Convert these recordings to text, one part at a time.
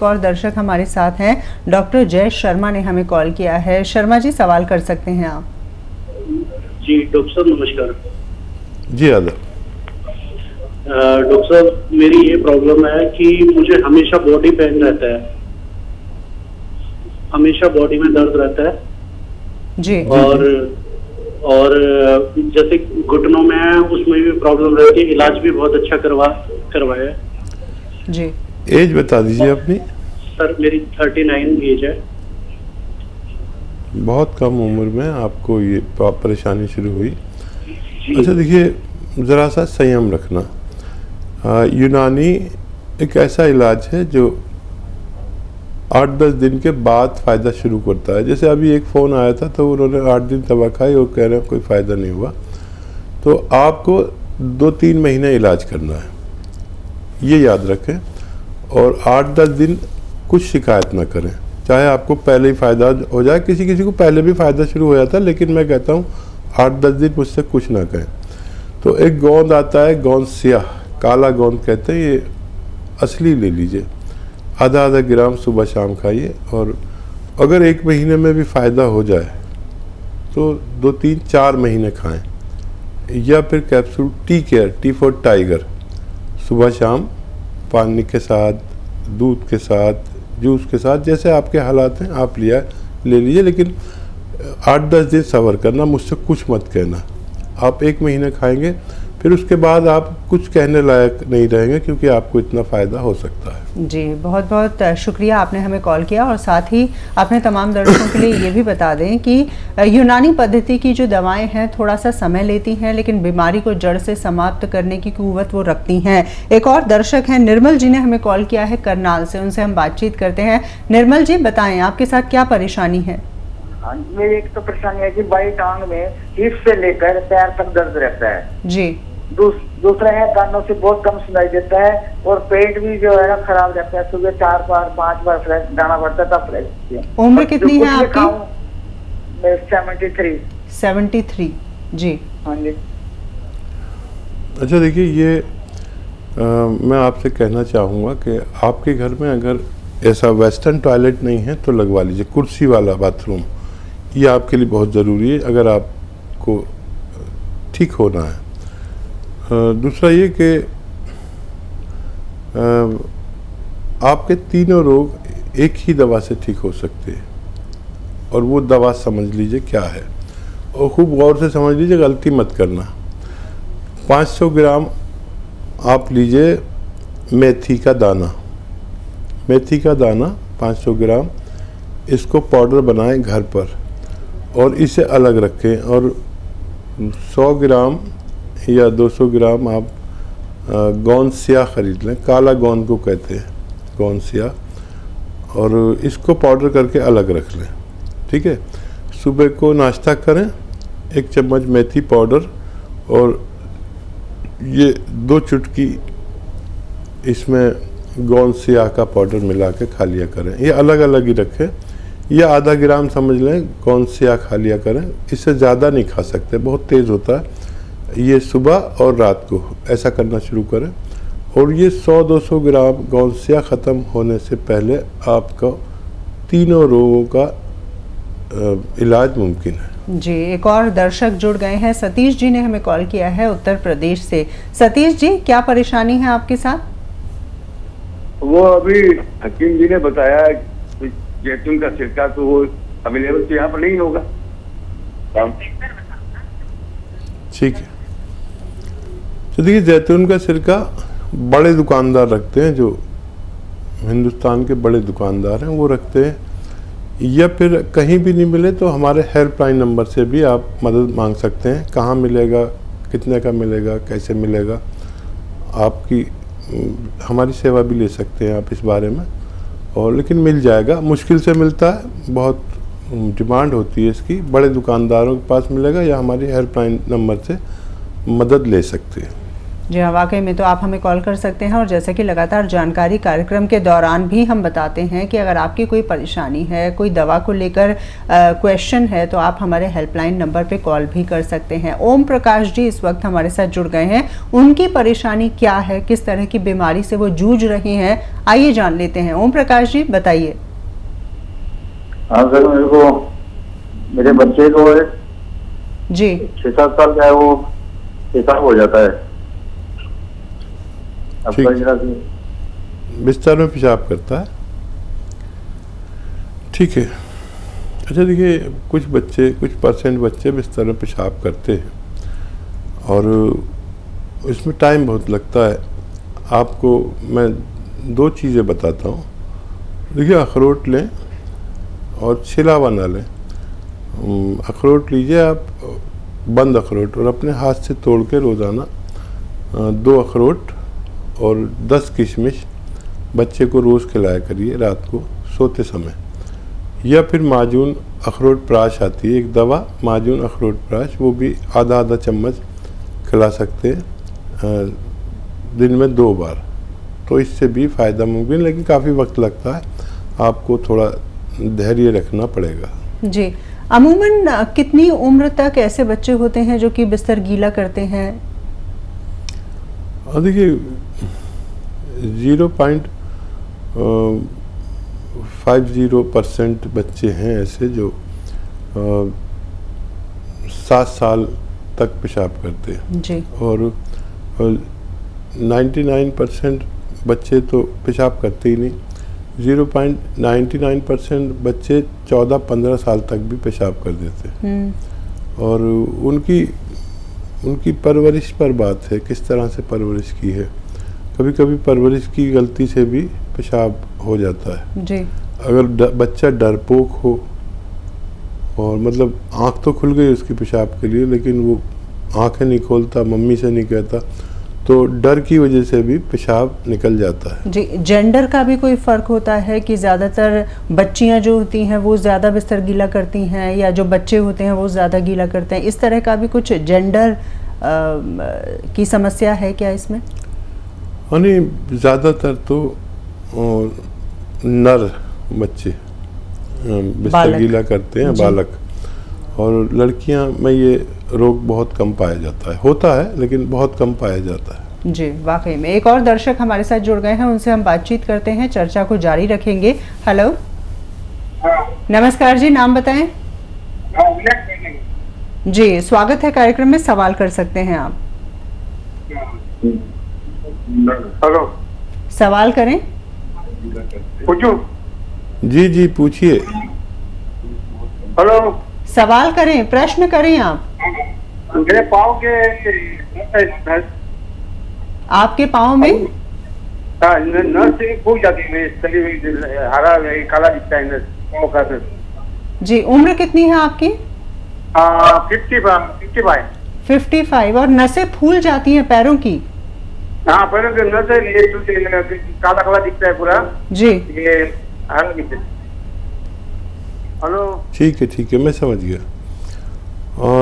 एक और दर्शक हमारे साथ हैं, डॉक्टर जय शर्मा ने हमें कॉल किया है। शर्मा जी, सवाल कर सकते हैं आप। जी डॉक्टर साहब नमस्कार। जी आदर। डॉक्टर साहब मेरी ये प्रॉब्लम है कि मुझे हमेशा बॉडी पेन रहता है, हमेशा बॉडी में दर्द रहता है जी। और जैसे घुटनों में है उसमें भी प्रॉब्लम रहती है, इलाज भी बहुत अच्छा करवाया जी। एज बता दीजिए अपनी। सर मेरी 39 एज है। बहुत कम उम्र में आपको ये परेशानी शुरू हुई। अच्छा देखिए, ज़रा सा संयम रखना। यूनानी एक ऐसा इलाज है जो 8-10 दिन के बाद फ़ायदा शुरू करता है। जैसे अभी एक फ़ोन आया था तो उन्होंने 8 दिन दवा खाई और कह रहे हैं कोई फ़ायदा नहीं हुआ। तो आपको 2-3 महीने इलाज करना है, ये याद रखें। और 8-10 दिन कुछ शिकायत ना करें, चाहे आपको पहले ही फ़ायदा हो जाए। किसी किसी को पहले भी फ़ायदा शुरू हो जाता है, लेकिन मैं कहता हूँ 8-10 दिन मुझसे कुछ ना कहें। तो एक गोंद आता है, गोंद सियाह, काला गोंद कहते हैं, ये असली ले लीजिए। आधा ग्राम सुबह शाम खाइए। और अगर 1 महीने में भी फ़ायदा हो जाए तो 2-3-4 महीने खाएं। या फिर capsule tea care, T for tiger, सुबह शाम पानी के साथ, दूध के साथ, जूस के साथ, जैसे आपके हालात हैं आप ले लीजिए। लेकिन 8-10 दिन सब्र करना, मुझसे कुछ मत कहना। आप 1 महीने खाएंगे, फिर उसके बाद आप कुछ कहने लायक नहीं रहेंगे, क्योंकि आपको इतना फ़ायदा हो सकता है। जी, बहुत बहुत शुक्रिया, आपने हमें कॉल किया। और साथ ही आपने तमाम दर्शकों के लिए ये भी बता दें कि यूनानी पद्धति की जो दवाएं हैं थोड़ा सा समय लेती हैं, लेकिन बीमारी को जड़ से समाप्त करने की कुव्वत वो रखती हैं। एक और दर्शक हैं, निर्मल जी ने हमें कॉल किया है करनाल से, उनसे हम बातचीत करते हैं। निर्मल जी, बताएं आपके साथ क्या परेशानी है? हाँ, मेरी एक तो परेशानी है कि बाई टांग में हिप से लेकर पैर तक दर्द रहता है जी। दूसरा है कानों से बहुत कम सुनाई देता है, और पेट भी जो है ना खराब रहता है। सुबह 4 बार 5 बार फ्रेश जाना पड़ता है, तब फ्रेश। उम्र कितनी है आपकी? 73। 73 जी। हाँ जी। अच्छा देखिए, ये मैं आपसे कहना चाहूँगा कि आपके घर में अगर ऐसा वेस्टर्न टॉयलेट नहीं है तो लगवा लीजिए, कुर्सी वाला बाथरूम। ये आपके लिए बहुत ज़रूरी है अगर आपको ठीक होना है। दूसरा ये कि आपके तीनों रोग एक ही दवा से ठीक हो सकते हैं, और वो दवा समझ लीजिए क्या है, और खूब गौर से समझ लीजिए, गलती मत करना। 500 ग्राम आप लीजिए मेथी का दाना, मेथी का दाना 500 ग्राम, इसको पाउडर बनाएं घर पर और इसे अलग रखें। और 100 ग्राम या 200 ग्राम आप गोंद सियाह ख़रीद लें, काला गोंद को कहते हैं, गोंद सियाह, और इसको पाउडर करके अलग रख लें। ठीक है, सुबह को नाश्ता करें, 1 चम्मच मेथी पाउडर और ये 2 चुटकी इसमें गोंद सियाह का पाउडर मिला के खा लिया करें। ये अलग अलग ही रखें, या आधा ग्राम समझ लें गोंद सियाह खा लिया करें। इससे ज़्यादा नहीं खा सकते, बहुत तेज़ होता है। ये सुबह और रात को ऐसा करना शुरू करें। और ये 100-200 ग्राम गोंद सियाह ख़त्म होने से पहले आपका तीनों रोगों का इलाज मुमकिन है। जी, एक और दर्शक जुड़ गए हैं, सतीश जी ने हमें कॉल किया है उत्तर प्रदेश से। सतीश जी, क्या परेशानी है आपके साथ? वो अभी हकीम जी ने बताया जैतून का सिरका, तो वो अवेलेबल तो यहाँ पर नहीं होगा। ठीक है, तो देखिए, जैतून का सिरका बड़े दुकानदार रखते हैं, जो हिंदुस्तान के बड़े दुकानदार हैं वो रखते हैं। या फिर कहीं भी नहीं मिले तो हमारे हेल्पलाइन नंबर से भी आप मदद मांग सकते हैं। कहाँ मिलेगा, कितने का मिलेगा, कैसे मिलेगा, आपकी हमारी सेवा भी ले सकते हैं आप इस बारे में। और लेकिन मिल जाएगा, मुश्किल से मिलता है, बहुत डिमांड होती है इसकी। बड़े दुकानदारों के पास मिलेगा, या हमारी हेल्पलाइन नंबर से मदद ले सकते हैं। जी हाँ, वाकई में तो आप हमें कॉल कर सकते हैं और जैसे कि लगातार जानकारी कार्यक्रम के दौरान भी हम बताते हैं कि अगर आपकी कोई परेशानी है, कोई दवा को लेकर क्वेश्चन है, तो आप हमारे हेल्पलाइन नंबर पे कॉल भी कर सकते हैं। ओम प्रकाश जी इस वक्त हमारे साथ जुड़ गए हैं। उनकी परेशानी क्या है, किस तरह की बीमारी से वो जूझ रही हैं, आइए जान लेते हैं। ओम प्रकाश जी बताइए। हाँ सर, मेरे बच्चे को जी 6-7 साल का है, वो पेशाब हो जाता है। अब ठीक। कई तरह से बिस्तर में पेशाब करता है, ठीक है। अच्छा देखिए, कुछ परसेंट बच्चे बिस्तर में पेशाब करते हैं और इसमें टाइम बहुत लगता है। आपको मैं 2 चीज़ें बताता हूँ। देखिए, अखरोट लें और छिला बना लें। अखरोट लीजिए आप, बंद अखरोट, और अपने हाथ से तोड़ के रोज़ाना 2 अखरोट और 10 किशमिश बच्चे को रोज़ खिलाया करिए रात को सोते समय। या फिर माजून अखरोट प्राश आती है, एक दवा माजून अखरोट प्राश, वो भी आधा चम्मच खिला सकते हैं दिन में 2 बार। तो इससे भी फ़ायदा मुमकिन, लेकिन काफ़ी वक्त लगता है, आपको थोड़ा धैर्य रखना पड़ेगा। जी, अमूमन कितनी उम्र तक ऐसे बच्चे होते हैं जो कि बिस्तर गीला करते हैं? देखिए 0.50% बच्चे हैं ऐसे जो 7 साल तक पेशाब करते हैं जी। और 99% बच्चे तो पेशाब करते ही नहीं। 0.99% बच्चे 14-15 साल तक भी पेशाब कर देते हैं। और उनकी परवरिश पर बात है, किस तरह से परवरिश की है। कभी कभी परवरिश की गलती से भी पेशाब हो जाता है जी। अगर बच्चा डरपोक हो और मतलब आँख तो खुल गई उसकी पेशाब के लिए, लेकिन वो आँखें नहीं खोलता, मम्मी से नहीं कहता, तो डर की वजह से भी पेशाब निकल जाता है। जी, जेंडर का भी कोई फ़र्क होता है कि ज़्यादातर बच्चियां जो होती हैं वो ज़्यादा बिस्तर गीला करती हैं या जो बच्चे होते हैं वो ज़्यादा गीला करते हैं? इस तरह का भी कुछ जेंडर की समस्या है क्या इसमें? नहीं, ज़्यादातर तो नर बच्चे बिस्तर गीला करते हैं, बालक। और लड़कियां में ये रोग बहुत कम पाया जाता है, होता है लेकिन बहुत कम पाया जाता है। जी, वाकई में। एक और दर्शक हमारे साथ जुड़ गए हैं, उनसे हम बातचीत करते हैं, चर्चा को जारी रखेंगे। हेलो, नमस्कार जी, नाम बताएं। जी, स्वागत है कार्यक्रम में, सवाल कर सकते हैं आप। हेलो, सवाल करें। पूछूं? जी पूछिए। हेलो, सवाल करें, प्रश्न करें आप। मेरे पाँव के आपके पाँव में नस फूल जाती है, तली हुई हरा काला दिखता है नस पाँव का नस। जी, उम्र कितनी है आपकी? 55। 55। और नसें फूल जाती हैं पैरों की? हाँ, पैरों के नस काला काला दिखता है पूरा। जी। ये हरा दिखता है। हेलो, ठीक है, मैं समझ गया।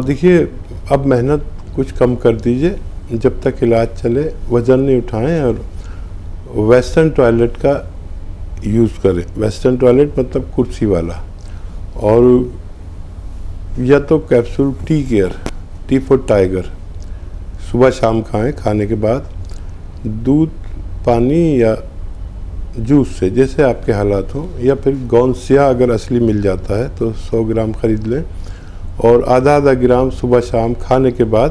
देखिए, अब मेहनत कुछ कम कर दीजिए जब तक इलाज चले, वज़न नहीं उठाएं और वेस्टर्न टॉयलेट का यूज़ करें। वेस्टर्न टॉयलेट मतलब कुर्सी वाला, और या तो कैप्सूल टी फॉर टाइगर सुबह शाम खाएं, खाने के बाद दूध, पानी या जूस से, जैसे आपके हालात हो, या फिर गोंद स्याह अगर असली मिल जाता है तो 100 ग्राम खरीद लें, और आधा ग्राम सुबह शाम खाने के बाद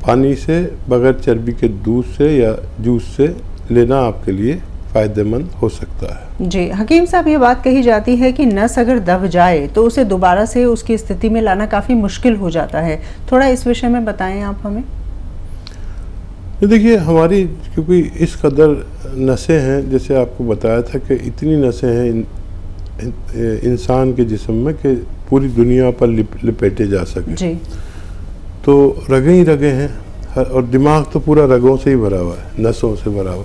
पानी से, बगैर चर्बी के दूध से या जूस से लेना आपके लिए फ़ायदेमंद हो सकता है। जी, हकीम साहब, ये बात कही जाती है कि नस अगर दब जाए तो उसे दोबारा से उसकी स्थिति में लाना काफ़ी मुश्किल हो जाता है। थोड़ा इस विषय में बताएं आप हमें। देखिए, हमारी क्योंकि इस कदर नसें हैं, जैसे आपको बताया था कि इतनी नसें हैं इंसान के जिस्म में कि पूरी दुनिया पर लिपेटे जा सके। जी। तो रगें ही रगें हैं, और दिमाग तो पूरा रगों से ही भरा हुआ है, नसों से भरा हुआ।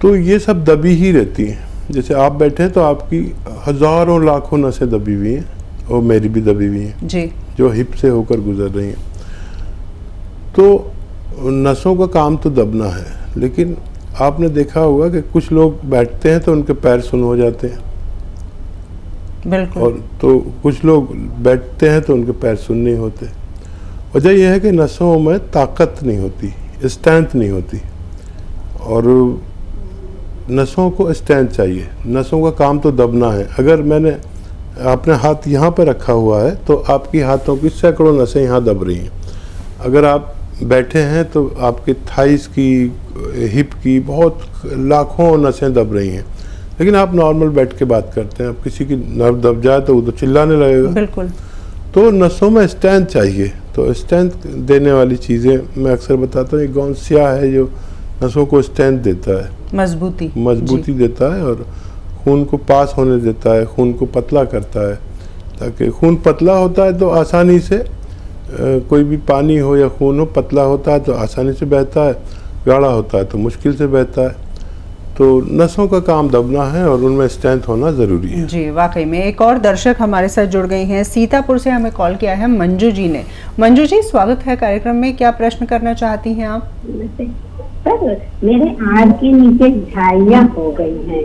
तो ये सब दबी ही रहती हैं। जैसे आप बैठे हैं तो आपकी हज़ारों लाखों नसें दबी हुई हैं, और मेरी भी दबी हुई हैं जी। जो हिप से होकर गुजर रही हैं। तो नसों का काम तो दबना है, लेकिन आपने देखा होगा कि कुछ लोग बैठते हैं तो उनके पैर सुन्न हो जाते हैं, बिल्कुल। और तो कुछ लोग बैठते हैं तो उनके पैर सुन्न नहीं होते। वजह यह है कि नसों में ताकत नहीं होती, स्ट्रेंथ नहीं होती, और नसों को स्ट्रेंथ चाहिए। नसों का काम तो दबना है। अगर मैंने अपने हाथ यहाँ पर रखा हुआ है तो आपकी हाथों की सैकड़ों नसें यहाँ दब रही हैं। अगर आप बैठे हैं तो आपके थाइस की, हिप की बहुत लाखों नसें दब रही हैं। लेकिन आप नॉर्मल बैठ के बात करते हैं, आप किसी की नर्व दब जाए तो वो तो चिल्लाने लगेगा। बिल्कुल। तो नसों में स्ट्रेंथ चाहिए। तो स्ट्रेंथ देने वाली चीज़ें मैं अक्सर बताता हूँ, गौनसिया है जो नसों को स्ट्रेंथ देता है, मजबूती देता है, और खून को पास होने देता है, खून को पतला करता है, ताकि खून पतला होता है तो आसानी से कोई भी पानी हो या खून हो, पतला होता है तो आसानी से बहता है, गाढ़ा होता है तो मुश्किल से बहता है। तो नसों का काम दबना है और उनमें स्ट्रेंथ होना ज़रूरी है। जी, वाकई में। एक और दर्शक हमारे साथ जुड़ गई हैं, सीतापुर से हमें कॉल किया है मंजू जी ने। मंजू जी, स्वागत है कार्यक्रम में। क्या प्रश्न करना चाहती हैं आप? सर, मेरे आंख के नीचे झाइयाँ हो गई हैं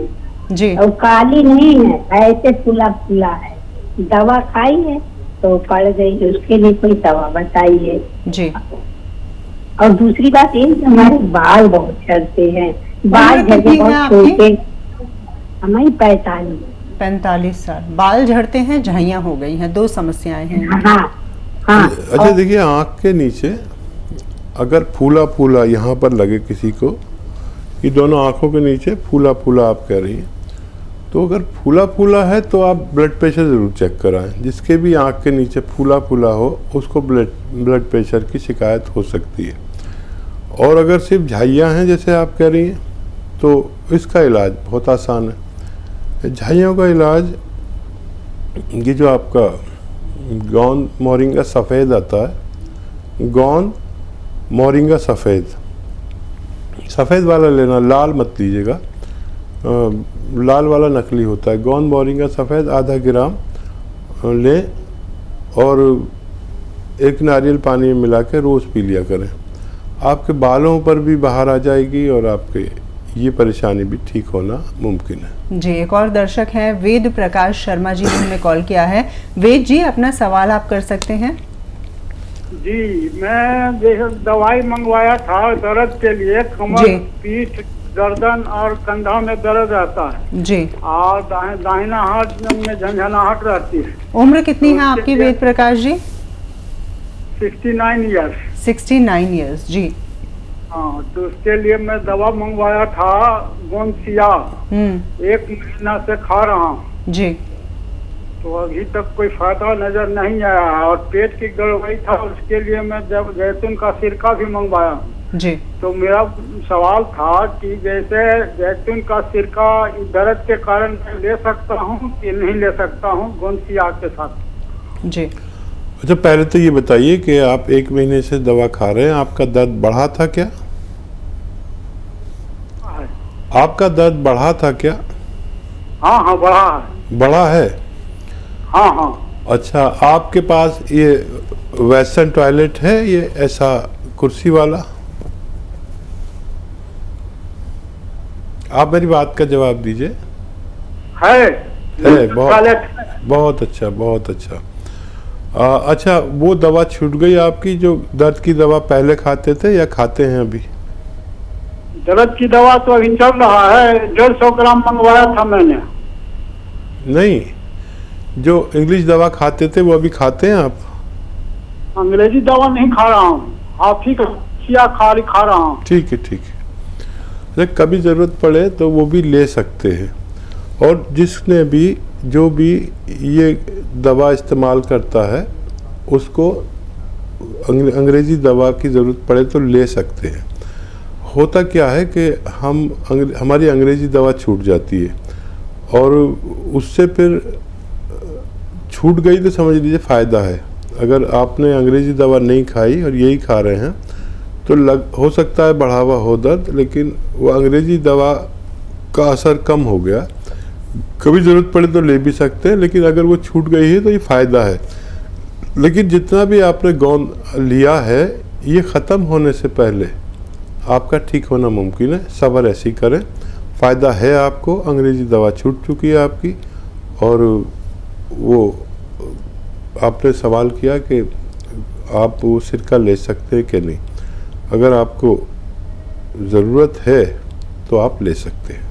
जी, और काली नहीं है, ऐसे फूला फूला है। दवा खाई है तो पड़ गई, उसके लिए कोई दवा बताइए। जी। और दूसरी बात ये, हमारे बाल बहुत झड़ते हैं, बाल उम्र कितनी झड़ते है बहुत आपकी? छोटे। हमारी 45 साल। बाल झड़ते हैं, झाइयाँ हो गई हैं, दो समस्याएं हैं। हाँ हाँ। अच्छा, देखिए, आँख के नीचे अगर फूला फूला यहाँ पर लगे किसी को, ये दोनों आँखों के नीचे फूला फूला आप कह रही हैं, तो अगर फूला फूला है तो आप ब्लड प्रेशर ज़रूर चेक कराएं। जिसके भी आँख के नीचे फूला फूला हो उसको ब्लड प्रेशर की शिकायत हो सकती है। और अगर सिर्फ झाइयाँ हैं जैसे आप कह रही हैं, तो इसका इलाज बहुत आसान है। झाइयों का इलाज, ये जो आपका गोंद मोरिंगा सफ़ेद आता है, गोंद मोरिंगा सफ़ेद वाला लेना, लाल मत लीजिएगा, लाल वाला नकली होता है। गोंद मोरिंगा सफ़ेद आधा ग्राम लें और एक नारियल पानी में मिला के रोज़ पी लिया करें। आपके बालों पर भी बाहर आ जाएगी और आपके ये परेशानी भी ठीक होना मुमकिन है। जी, एक और दर्शक हैं, वेद प्रकाश शर्मा जी ने हमें कॉल किया है। वेद जी, अपना सवाल आप कर सकते हैं। जी, मैं जैसे दवाई मंगवाया था दर्द के लिए, कमर, पीठ, गर्दन और कंधा में दर्द रहता है जी, और दाहिना हाथ में झंझनाहट रहती है। उम्र कितनी है आपकी वेद प्रकाश जी? 69 ईयर्स। 69 ईयर्स। जी हाँ, तो उसके लिए मैं दवा मंगवाया था गोंसिया, 1 महीना से खा रहा हूँ जी, तो अभी तक कोई फायदा नजर नहीं आया। और पेट की गड़बड़ी था, उसके लिए मैं जब जैतून का सिरका भी मंगवाया जी। तो मेरा सवाल था कि जैसे जैतून का सिरका दर्द के कारण मैं ले सकता हूँ कि नहीं ले सकता हूँ गोंसिया के साथ? जी। अच्छा, पहले तो ये बताइए कि आप 1 महीने से दवा खा रहे हैं, आपका दर्द बढ़ा था क्या? आपका दर्द बढ़ा था क्या? हाँ हाँ, बढ़ा है। बढ़ा है? हाँ हाँ। अच्छा, आपके पास ये वेस्टर्न टॉयलेट है, ये ऐसा कुर्सी वाला? आप मेरी बात का जवाब दीजिए। है बहुत अच्छा, बहुत अच्छा। अच्छा, वो दवा छूट गई आपकी, जो दर्द की दवा पहले खाते थे या खाते हैं अभी? दर्द की दवा तो अभी चल रहा है, 150 ग्राम मंगवाया था मैंने। नहीं, जो इंग्लिश दवा खाते थे वो अभी खाते हैं आप? अंग्रेजी दवा नहीं खा रहा हूँ, आप ही खा रहा हूँ। ठीक है, ठीक है। कभी ज़रूरत पड़े तो वो भी ले सकते हैं। और जिसने भी, जो भी ये दवा इस्तेमाल करता है, उसको अंग्रेज़ी दवा की ज़रूरत पड़े तो ले सकते हैं। होता क्या है कि हमारी अंग्रेज़ी दवा छूट जाती है और उससे फिर छूट गई तो समझ लीजिए फ़ायदा है। अगर आपने अंग्रेज़ी दवा नहीं खाई और यही खा रहे हैं तो हो सकता है बढ़ावा हो दर्द, लेकिन वो अंग्रेज़ी दवा का असर कम हो गया। कभी ज़रूरत पड़े तो ले भी सकते हैं, लेकिन अगर वो छूट गई है तो ये फ़ायदा है। लेकिन जितना भी आपने गोंद लिया है, ये ख़त्म होने से पहले आपका ठीक होना मुमकिन है। सब्र ऐसे ही करें, फ़ायदा है आपको। अंग्रेज़ी दवा छूट चुकी है आपकी। और वो आपने सवाल किया कि आप वो सिरका ले सकते हैं कि नहीं। अगर आपको ज़रूरत है तो आप ले सकते हैं।